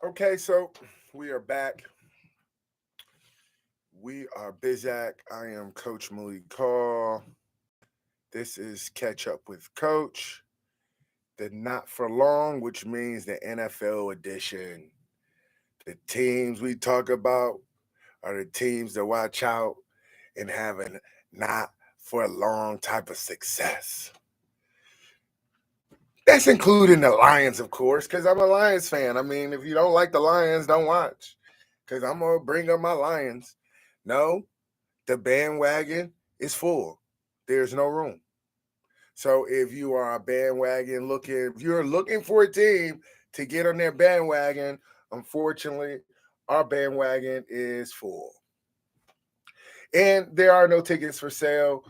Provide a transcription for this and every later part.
Okay, so we are back. We are Bizak. I am Coach Malik Call. This is Catch Up with Coach, the not for long, which means the NFL edition. The teams we talk about are the teams that watch out and having not for long type of success. That's including the Lions, of course, because I'm a Lions fan. I mean, if you don't like the Lions, don't watch, because I'm going to bring up my Lions. No, the bandwagon is full. There's no room. So if you are a bandwagon if you're looking for a team to get on their bandwagon, unfortunately, our bandwagon is full. And there are no tickets for sale.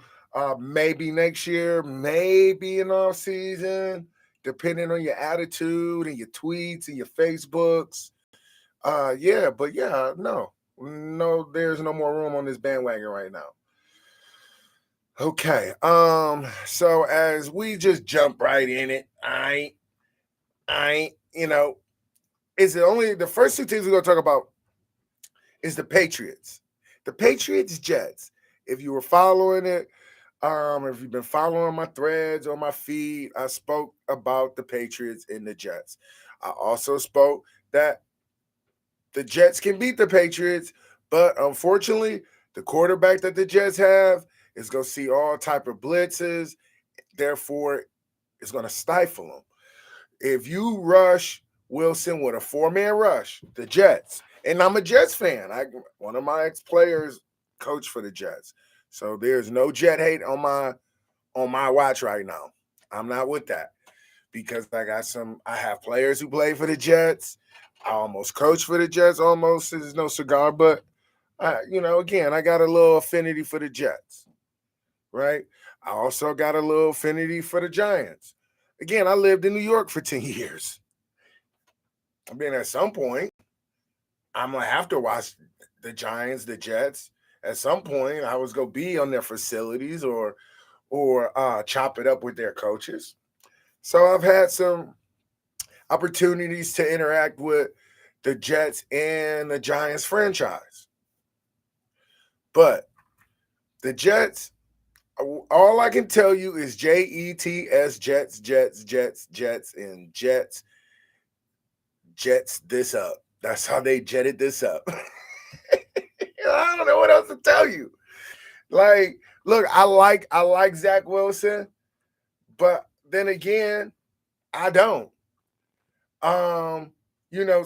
Maybe next year, maybe in off season, depending on your attitude and your tweets and your Facebooks. No, there's no more room on this bandwagon right now. Okay. So as we just jump right in it, is it only the first two teams we're gonna talk about is the Patriots. The Patriots Jets. If you were following it, if you've been following my threads or my feed, I spoke about the Patriots and the Jets. I also spoke that the Jets can beat the Patriots, but unfortunately, the quarterback that the Jets have is going to see all type of blitzes. Therefore, it's going to stifle them. If you rush Wilson with a 4-man rush, the Jets, and I'm a Jets fan. One of my ex-players coached for the Jets. So there's no Jet hate on my watch right now. I'm not with that because I have players who play for the Jets. I almost coach for the Jets. Almost is no cigar, but again, I got a little affinity for the Jets, right? I also got a little affinity for the Giants. Again, I lived in New York for 10 years. I mean, at some point, I'm gonna have to watch the Giants, the Jets. At some point, I was gonna be on their facilities or chop it up with their coaches. So I've had some opportunities to interact with the Jets and the Giants franchise. But the Jets, all I can tell you is Jets, Jets, Jets, Jets, Jets, and Jets this up. That's how they jetted this up. I don't know what else to tell you. Like, look, I like Zach Wilson, but then again, I don't.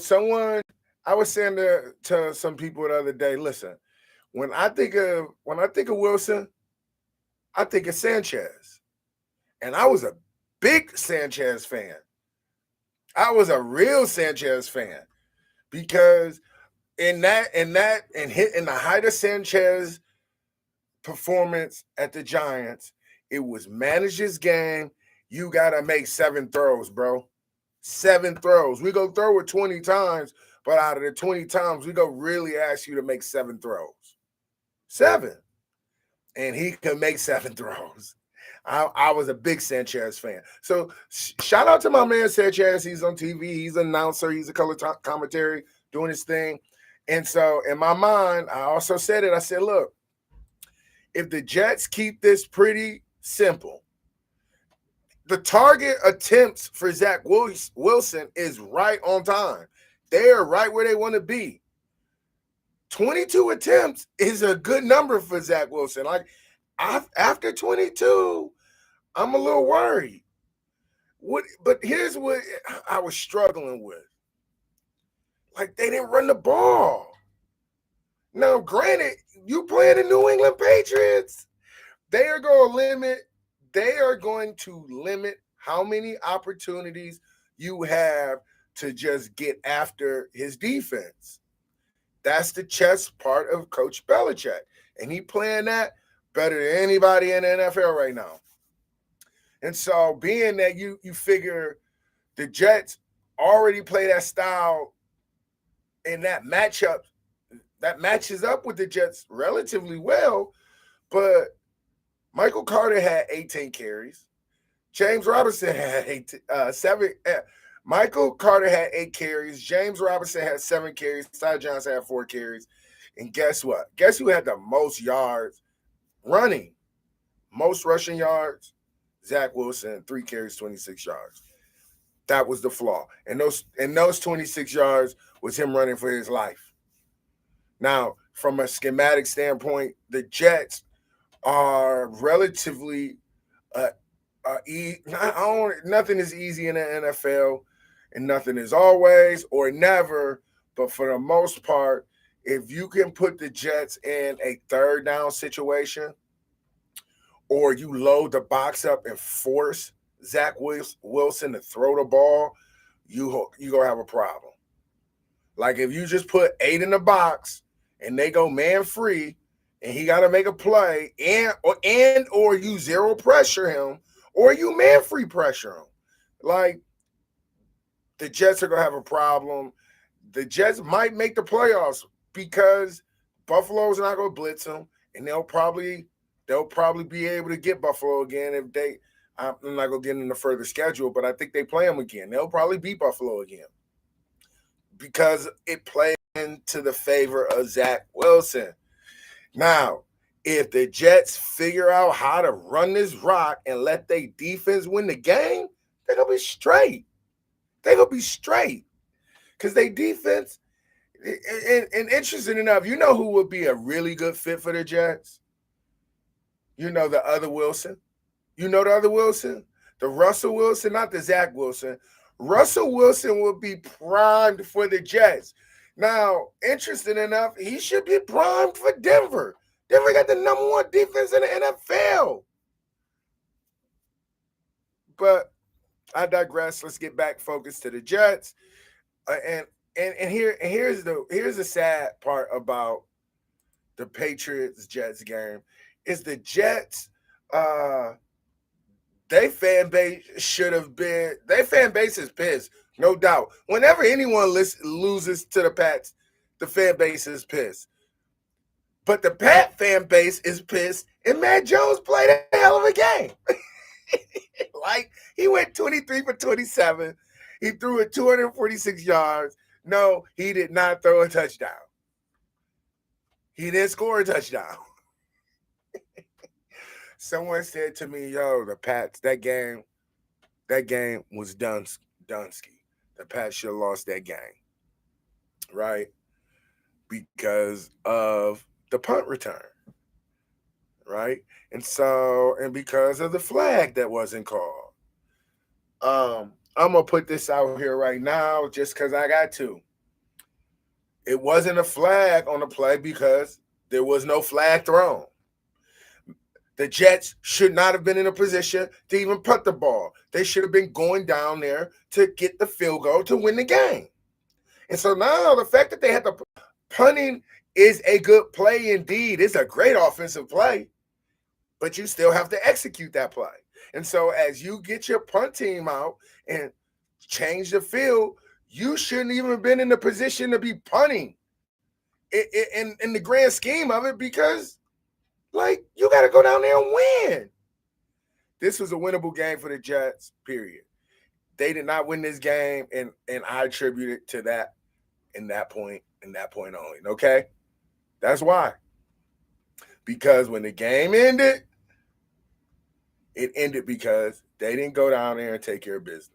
Someone I was saying to some people the other day, listen, when I think of Wilson, I think of Sanchez. And I was a big Sanchez fan. I was a real Sanchez fan because in the height of Sanchez performance at the Giants, it was manage his game. You gotta make 7 throws, bro. 7 throws. We go throw it 20 times, but out of the 20 times, we go really ask you to make 7 throws. 7. And he could make 7 throws. I was a big Sanchez fan. So shout out to my man Sanchez. He's on TV. He's an announcer. He's a color commentary doing his thing. And so in my mind, I also said it. I said, look, if the Jets keep this pretty simple, the target attempts for Zach Wilson is right on time. They're right where they want to be. 22 attempts is a good number for Zach Wilson. Like, after 22, I'm a little worried. But here's what I was struggling with. Like, they didn't run the ball. Now, granted, you play the New England Patriots. They are going to limit how many opportunities you have to just get after his defense. That's the chess part of Coach Belichick. And he playing that better than anybody in the NFL right now. And so being that you figure the Jets already play that style and that matchup, that matches up with the Jets relatively well, but Michael Carter had 18 carries. James Robinson had 7. Michael Carter had 8 carries. James Robinson had 7 carries. Ty Johnson had 4 carries. And guess what? Guess who had the most yards running? Most rushing yards? Zach Wilson, 3 carries, 26 yards. That was the flaw. And those 26 yards was him running for his life. Now, from a schematic standpoint, the Jets are relatively nothing is easy in the NFL, and nothing is always or never. But for the most part, if you can put the Jets in a third down situation, or you load the box up and force Zach Wilson to throw the ball, you gonna have a problem. Like if you just put 8 in the box and they go man free, and he got to make a play, or you zero pressure him, or you man free pressure him, like the Jets are gonna have a problem. The Jets might make the playoffs because Buffalo's not gonna blitz them, and they'll probably be able to get Buffalo again if they. I'm not gonna get into further schedule, but I think they play them again. They'll probably beat Buffalo again because it plays into the favor of Zach Wilson. Now, if the Jets figure out how to run this rock and let their defense win the game, they're going to be straight. They're going to be straight. Because their defense, and interesting enough, you know who would be a really good fit for the Jets? You know the other Wilson. You know the other Wilson? The Russell Wilson, not the Zach Wilson. Russell Wilson would be primed for the Jets. Now, interesting enough, he should be primed for Denver. Denver got the number 1 defense in the NFL. But I digress. Let's get back focused to the Jets. Here's the sad part about the Patriots-Jets game is the Jets. Their fan base is pissed. No doubt. Whenever anyone loses to the Pats, the fan base is pissed. But the Pat fan base is pissed, and Matt Jones played a hell of a game. Like, he went 23 for 27. He threw it 246 yards. No, he did not throw a touchdown. He didn't score a touchdown. Someone said to me, yo, the Pats, that game was Dunsky. The Pats should have lost that game, right? Because of the punt return, right? And because of the flag that wasn't called. I'm going to put this out here right now just because I got to. It wasn't a flag on the play because there was no flag thrown. The Jets should not have been in a position to even punt the ball. They should have been going down there to get the field goal to win the game. And so now the fact that they had the punting is a good play indeed. It's a great offensive play, but you still have to execute that play. And so as you get your punt team out and change the field, you shouldn't even have been in the position to be punting in the grand scheme of it because, like, you got to go down there and win. This was a winnable game for the Jets, period. They did not win this game, and I attribute it to that and that point only, okay? That's why. Because when the game ended, it ended because they didn't go down there and take care of business.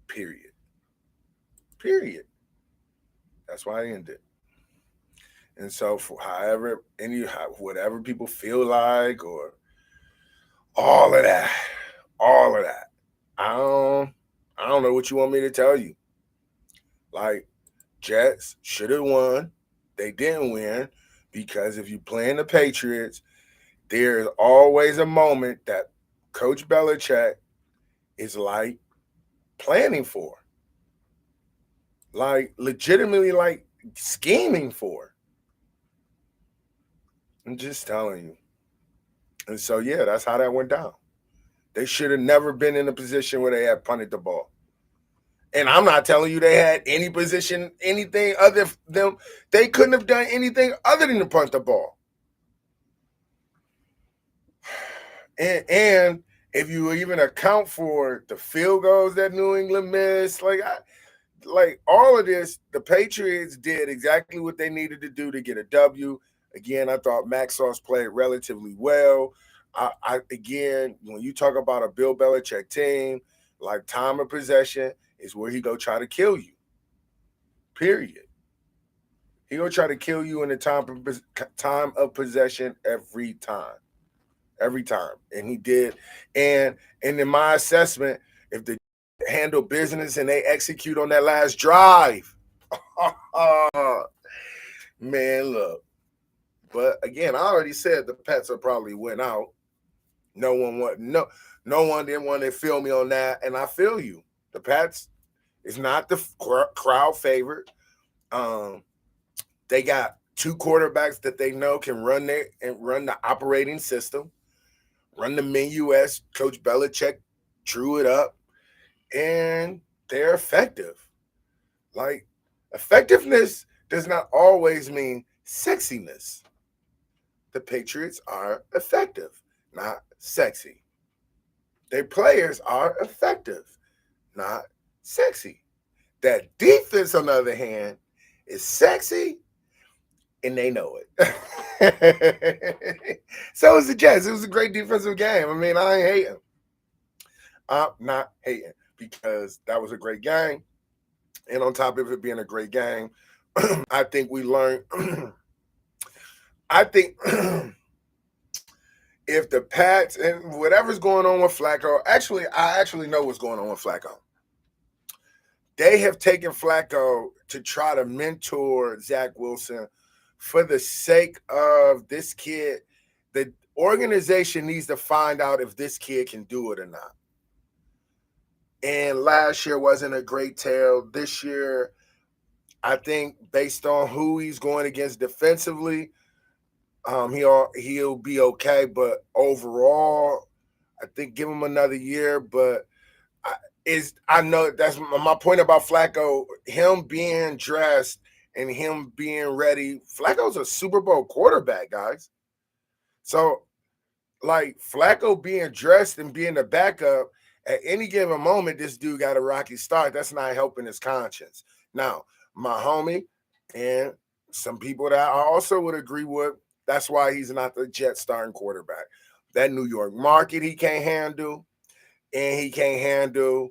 Period. That's why it ended. And so, for whatever people feel like, or all of that, I don't know what you want me to tell you. Like, Jets should have won. They didn't win because if you play in the Patriots, there's always a moment that Coach Belichick is like planning for, like legitimately like scheming for. I'm just telling you. And so, yeah, that's how that went down. They should have never been in a position where they had punted the ball. And I'm not telling you they had any position, anything other than they couldn't have done anything other than to punt the ball. And if you even account for the field goals that New England missed, like all of this, the Patriots did exactly what they needed to do to get a W. Again, I thought Max Sauce played relatively well. Again, when you talk about a Bill Belichick team, like time of possession is where he go try to kill you. Period. He gonna try to kill you in the time of possession every time, and he did. And in my assessment, if the handle business and they execute on that last drive, man, look. But again, I already said the Pets will probably win out. No one didn't want to feel me on that, and I feel you. The Pats is not the crowd favorite. Um, they got two quarterbacks that they know can run the operating system, run the menu as Coach Belichick drew it up, and they're effective. Like effectiveness does not always mean sexiness. The Patriots are effective, not sexy. Their players are effective, not sexy. That defense, on the other hand, is sexy, and they know it. So was the Jets. It was a great defensive game. I mean, I ain't hating. I'm not hating because that was a great game. And on top of it being a great game, I think we learned. I think if the Pats and whatever's going on with Flacco, I actually know what's going on with Flacco. They have taken Flacco to try to mentor Zach Wilson for the sake of this kid. The organization needs to find out if this kid can do it or not. And last year wasn't a great tale. This year, I think based on who he's going against defensively, he'll be okay. But overall, I think give him another year. But I know that's my point about Flacco. Him being dressed and him being ready. Flacco's a Super Bowl quarterback, guys. So like Flacco being dressed and being the backup at any given moment, this dude got a rocky start. That's not helping his conscience. Now, my homie and some people that I also would agree with, that's why he's not the Jets starting quarterback. That New York market he can't handle, and he can't handle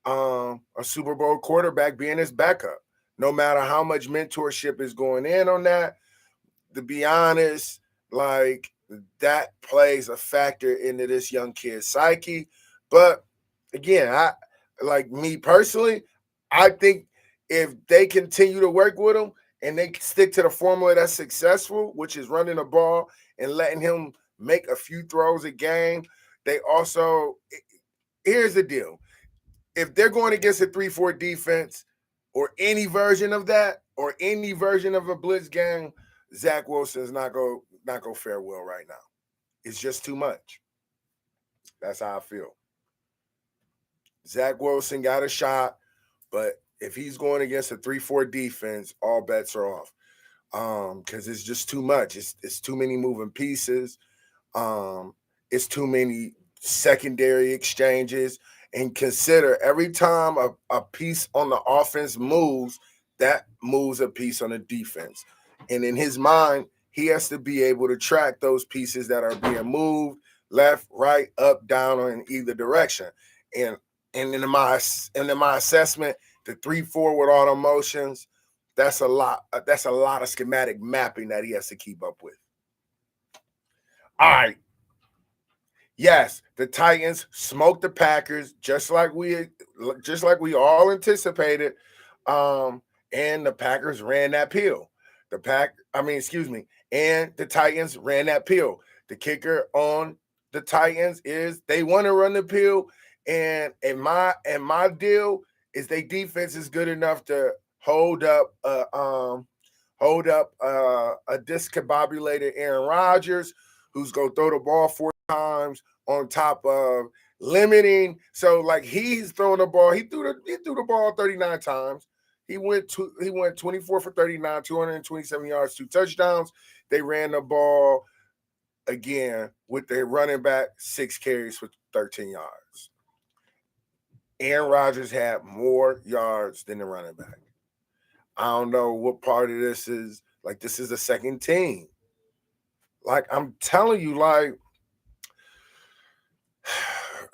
a Super Bowl quarterback being his backup. No matter how much mentorship is going in on that, to be honest, like that plays a factor into this young kid's psyche. But again, I like me personally, I think if they continue to work with him and they stick to the formula that's successful, which is running the ball and letting him make a few throws a game, they also here's the deal. If they're going against a 3-4 defense or any version of that or any version of a blitz game, Zach Wilson's not go fare well right now. It's just too much. That's how I feel. Zach Wilson got a shot, but if he's going against a 3-4 defense, all bets are off. Because it's just too much. It's too many moving pieces. It's too many secondary exchanges. And consider every time a piece on the offense moves, that moves a piece on the defense. And in his mind, he has to be able to track those pieces that are being moved left, right, up, down, or in either direction. And in my assessment, the 3-4 with all the motions, that's a lot. That's a lot of schematic mapping that he has to keep up with. All right. Yes, the Titans smoked the Packers just like we all anticipated. And the Packers ran that pill. And the Titans ran that pill. The kicker on the Titans is they want to run the pill, and my deal is they defense is good enough to hold up a discombobulated Aaron Rodgers, who's gonna throw the ball 4 times on top of limiting. So like he's throwing the ball, he threw the ball 39 times. He went 24 for 39, 227 yards, 2 touchdowns. They ran the ball again with their running back 6 carries 13 yards. Aaron Rodgers had more yards than the running back. I don't know what part of this is. Like, this is the second team. Like, I'm telling you, like,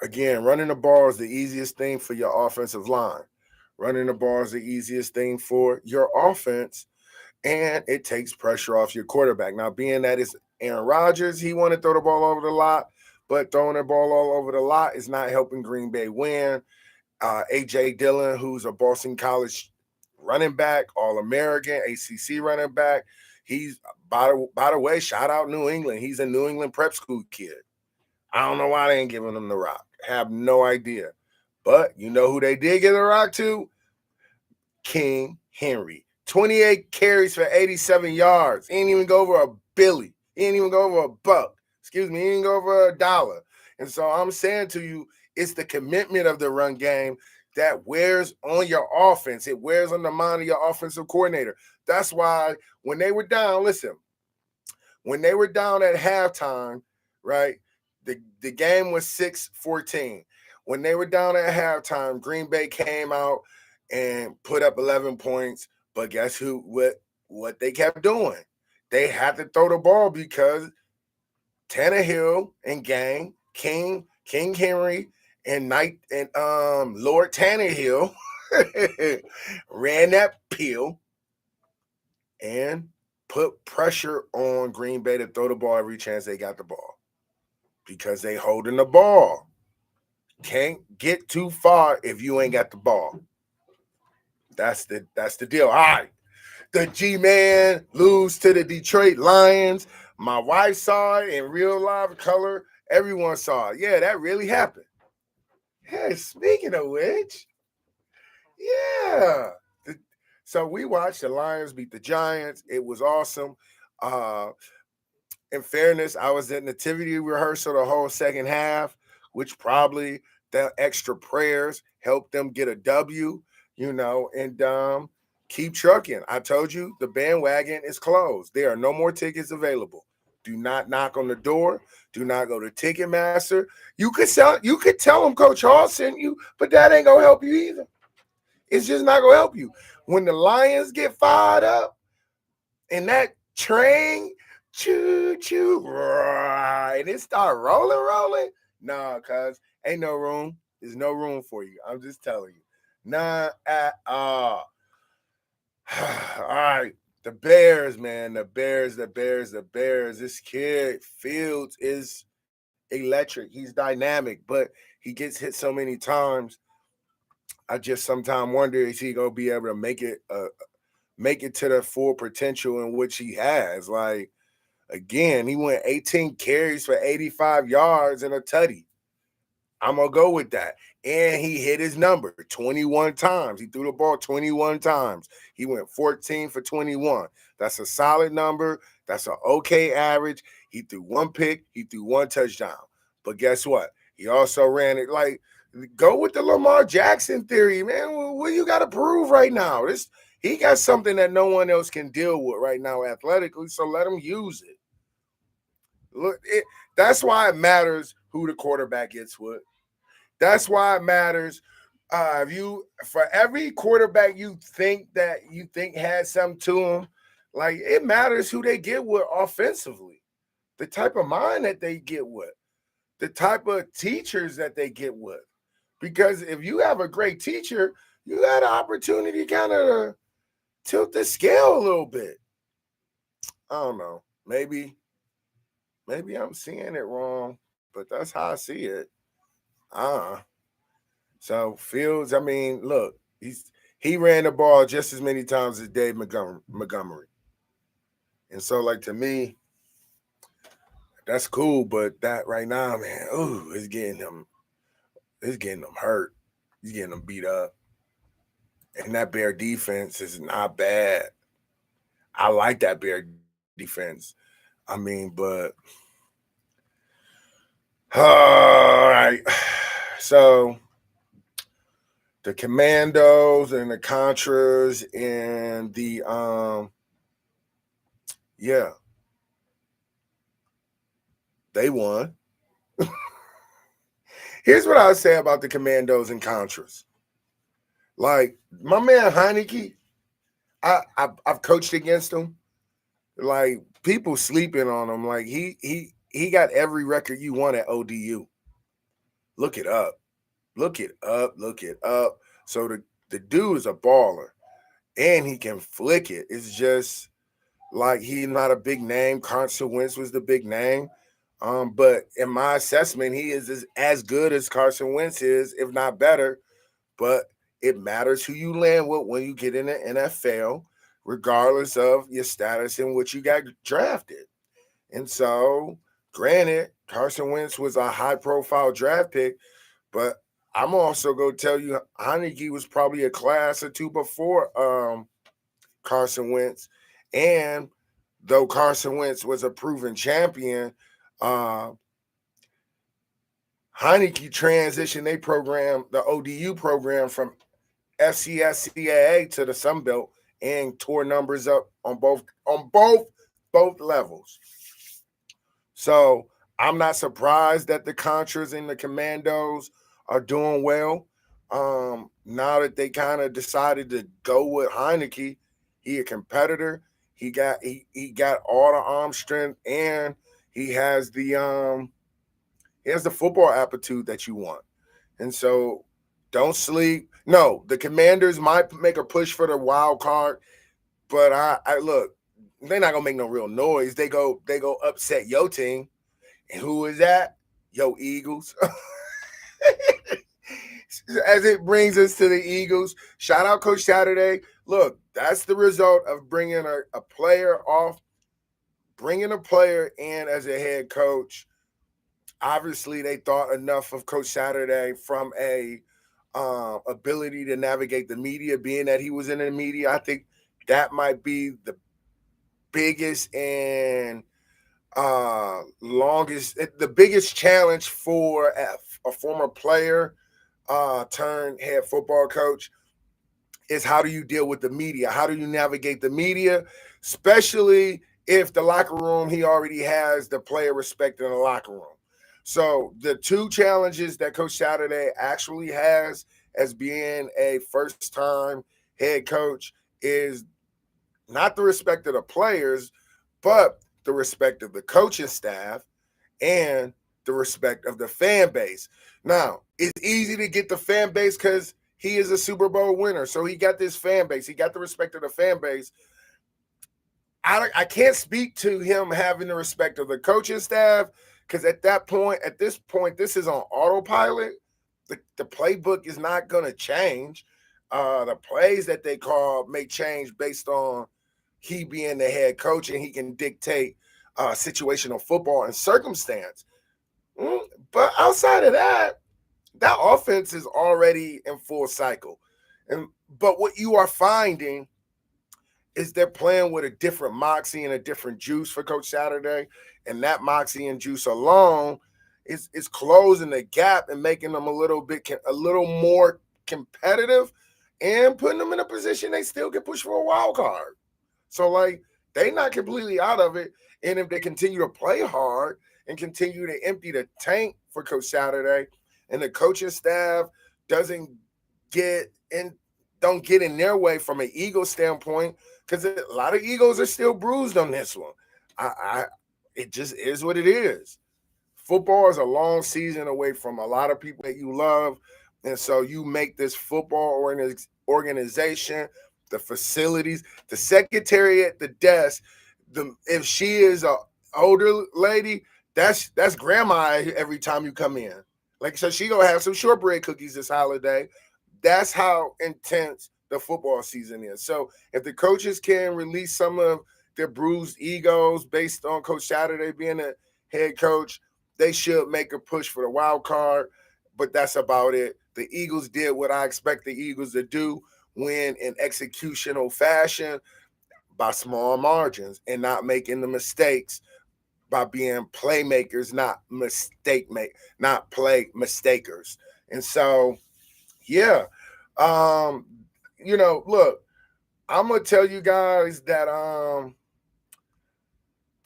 again, running the ball is the easiest thing for your offensive line. Running the ball is the easiest thing for your offense, and it takes pressure off your quarterback. Now, being that it's Aaron Rodgers, he want to throw the ball over the lot, but throwing the ball all over the lot is not helping Green Bay win. A.J. Dillon, who's a Boston College running back, All-American, ACC running back. He's, by the way, shout out New England. He's a New England prep school kid. I don't know why they ain't giving him the rock. Have no idea. But you know who they did give the rock to? King Henry. 28 carries for 87 yards. He didn't even go over a Billy. He didn't even go over a buck. Excuse me. He didn't go over $1. And so I'm saying to you, it's the commitment of the run game that wears on your offense. It wears on the mind of your offensive coordinator. That's why when they were down, listen, when they were down at halftime, right, the game was 6-14. When they were down at halftime, Green Bay came out and put up 11 points. But guess who? What they kept doing? They had to throw the ball because Tannehill and gang, King Henry and Lord Tannehill ran that peel and put pressure on Green Bay to throw the ball every chance they got the ball. Because they holding the ball. Can't get too far if you ain't got the ball. That's the deal. All right. The G-Man lose to the Detroit Lions. My wife saw it in real live color. Everyone saw it. Yeah, that really happened. Hey, speaking of which, yeah. So we watched the Lions beat the Giants. It was awesome. In fairness, I was at nativity rehearsal the whole second half, which probably the extra prayers helped them get a W, and keep trucking. I told you the bandwagon is closed. There are no more tickets available. Do not knock on the door. Do not go to Ticketmaster. You could tell them Coach Hall sent you, but that ain't gonna help you either. It's just not gonna help you. When the Lions get fired up and that train choo choo and it start rolling, nah, cuz ain't no room. There's no room for you. I'm just telling you. None at all. All right. The Bears, man. The Bears. This kid, Fields, is electric. He's dynamic, but he gets hit so many times. I just sometimes wonder, is he gonna be able to make it to the full potential in which he has? Like, again, he went 18 carries for 85 yards and a tutty. I'm gonna go with that. And he hit his number 21 times. He threw the ball 21 times. He went 14 for 21. That's a solid number. That's an okay average. He threw one pick. He threw one touchdown. But guess what? He also ran it like, go with the Lamar Jackson theory, man. What you got to prove right now? He got something that no one else can deal with right now athletically, so let him use it. Look, that's why it matters who the quarterback gets with. That's why it matters. For every quarterback you think has something to him, like, it matters who they get with offensively, the type of mind that they get with, the type of teachers that they get with. Because if you have a great teacher, you got an opportunity kind of tilt the scale a little bit. I don't know. Maybe I'm seeing it wrong, but that's how I see it. So Fields, I mean, look, he ran the ball just as many times as Dave Montgomery. And so, like, to me, that's cool, but that right now, man, it's getting him hurt. He's getting him beat up. And that Bear defense is not bad. I like that Bear defense. I mean, but all right. So the Commandos and the Contras and the they won. Here's what I would say about the Commandos and Contras. Like my man Heineke, I've coached against him. Like people sleeping on him. Like he got every record you want at ODU. Look it up. Look it up. Look it up. So the dude is a baller. And he can flick it. It's just like he's not a big name. Carson Wentz was the big name. But in my assessment, he is as good as Carson Wentz is, if not better. But it matters who you land with when you get in the NFL, regardless of your status and what you got drafted. And so, granted, Carson Wentz was a high-profile draft pick, but I'm also going to tell you Heineke was probably a class or two before Carson Wentz. And though Carson Wentz was a proven champion, uh, Heineke transitioned their program, the ODU program, from FCS CAA to the Sun Belt and tore numbers up on both levels. So I'm not surprised that the Contras and the Commandos are doing well. Now that they kind of decided to go with Heineke, he a competitor. He got all the arm strength and he has the football aptitude that you want. And so don't sleep. No, the Commanders might make a push for the wild card, but I look, they're not gonna make no real noise. They go upset your team. And who is that? Yo, Eagles. As it brings us to the Eagles, shout out Coach Saturday. Look, that's the result of bringing a player off, bringing a player in as a head coach. Obviously, they thought enough of Coach Saturday from a ability to navigate the media, being that he was in the media. I think that might be the biggest and the biggest challenge for a former player turned head football coach is how do you deal with the media? How do you navigate the media, especially if the locker room he already has the player respect in the locker room. So the two challenges that Coach Saturday actually has as being a first-time head coach is not the respect of the players, but the respect of the coaching staff and the respect of the fan base. Now, it's easy to get the fan base because he is a Super Bowl winner. So he got this fan base. He got the respect of the fan base. I can't speak to him having the respect of the coaching staff because at this point, this is on autopilot. The playbook is not going to change. The plays that they call may change based on he being the head coach and he can dictate situational football and circumstance. But outside of that, that offense is already in full cycle. But what you are finding is they're playing with a different moxie and a different juice for Coach Saturday. And that moxie and juice alone is closing the gap and making them a little more competitive and putting them in a position they still can push for a wild card. So, like, they not completely out of it. And if they continue to play hard and continue to empty the tank for Coach Saturday and the coaching staff don't get in their way from an ego standpoint, because a lot of egos are still bruised on this one. It just is what it is. Football is a long season away from a lot of people that you love. And so you make this football organization, the facilities, the secretary at the desk, if she is a older lady, that's grandma every time you come in. Like, so she gonna have some shortbread cookies this holiday. That's how intense the football season is. So if the coaches can release some of their bruised egos based on Coach Saturday being a head coach, they should make a push for the wild card. But that's about it. The Eagles did what I expect the Eagles to do, win in executional fashion by small margins and not making the mistakes by being playmakers, not play mistakers. And so, yeah, look, I'm gonna tell you guys that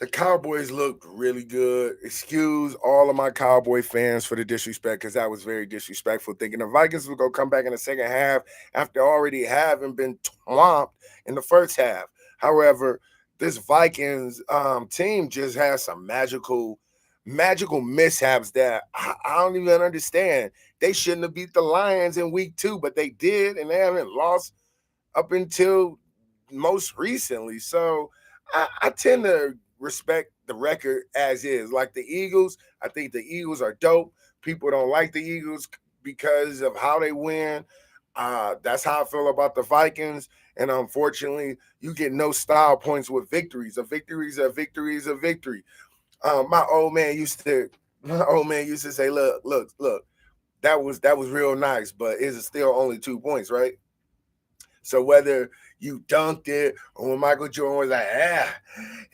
the Cowboys looked really good. Excuse all of my Cowboy fans for the disrespect, because that was very disrespectful. Thinking the Vikings would go come back in the second half after already having been swamped in the first half. However, this Vikings team just has some magical mishaps that I don't even understand. They shouldn't have beat the Lions in week 2, but they did, and they haven't lost up until most recently. So I tend to respect the record as is. Like the Eagles, I think the Eagles are dope. People don't like the Eagles because of how they win. That's how I feel about the Vikings. And unfortunately, you get no style points with victories. A victory is a victory is a victory. My old man used to say, look, that was real nice, but it's still only 2 points, right? So whether you dunked it or when Michael Jordan was like,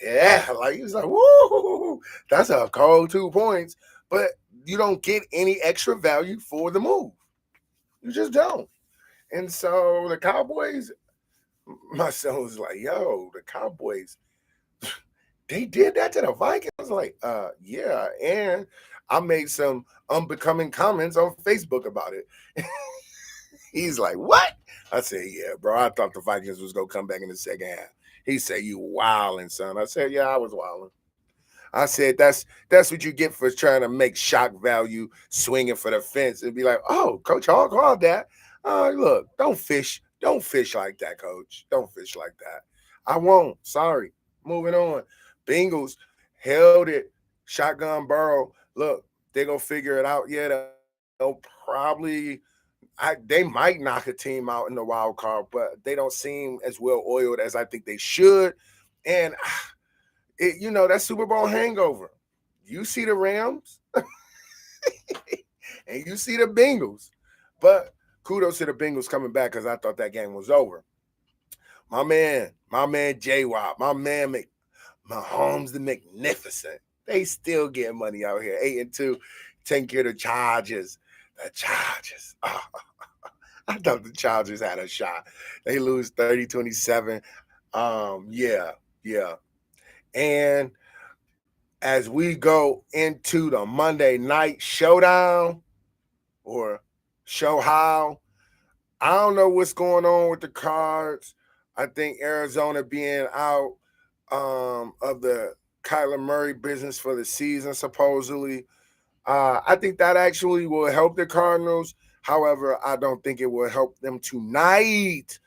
yeah, like he was like, woo, that's a cold 2 points, but you don't get any extra value for the move. You just don't. And so the Cowboys, my son was like, yo, the Cowboys, they did that to the Vikings. I was like, yeah. And I made some unbecoming comments on Facebook about it. He's like, what? I said, yeah, bro. I thought the Vikings was gonna come back in the second half. He said, you wilding, son. I said, yeah, I was wilding. I said, that's what you get for trying to make shock value, swinging for the fence, and be like, oh, Coach Hall called that. Look, don't fish like that, Coach. Don't fish like that. I won't. Sorry. Moving on. Bengals held it. Shotgun Burrow. Look, they're gonna figure it out. Yeah, they'll probably they might knock a team out in the wild card, but they don't seem as well oiled as I think they should. And that Super Bowl hangover. You see the Rams and you see the Bengals. But kudos to the Bengals coming back, because I thought that game was over. My man J-Wop, my man Mahomes the Magnificent. They still getting money out here. 8-2, taking care of the Chargers. The Chargers. Oh, I thought the Chargers had a shot. They lose 30-27. Yeah. And as we go into the Monday night showdown or show how, I don't know what's going on with the Cards. I think Arizona being out of the Kyler Murray business for the season, supposedly. I think that actually will help the Cardinals. However, I don't think it will help them tonight,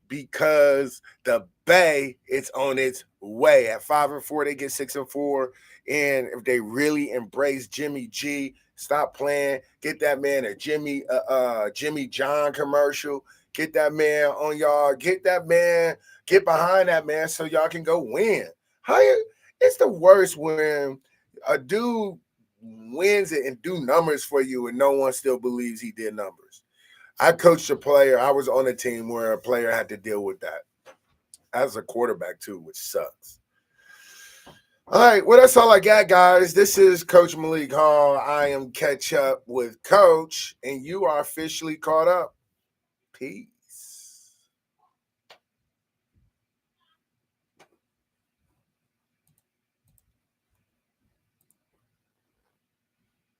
because the Bay, it's on its way. At 5-4, they get 6-4. And if they really embrace Jimmy G, stop playing, get that man a Jimmy John commercial, get that man on y'all, get behind that man so y'all can go win. It's the worst when a dude wins it and do numbers for you and no one still believes he did numbers. I coached a player. I was on a team where a player had to deal with that as a quarterback too, which sucks. All right, well, that's all I got, guys. This is Coach Malik Hall. I am Catch Up with Coach, and you are officially caught up. Peace.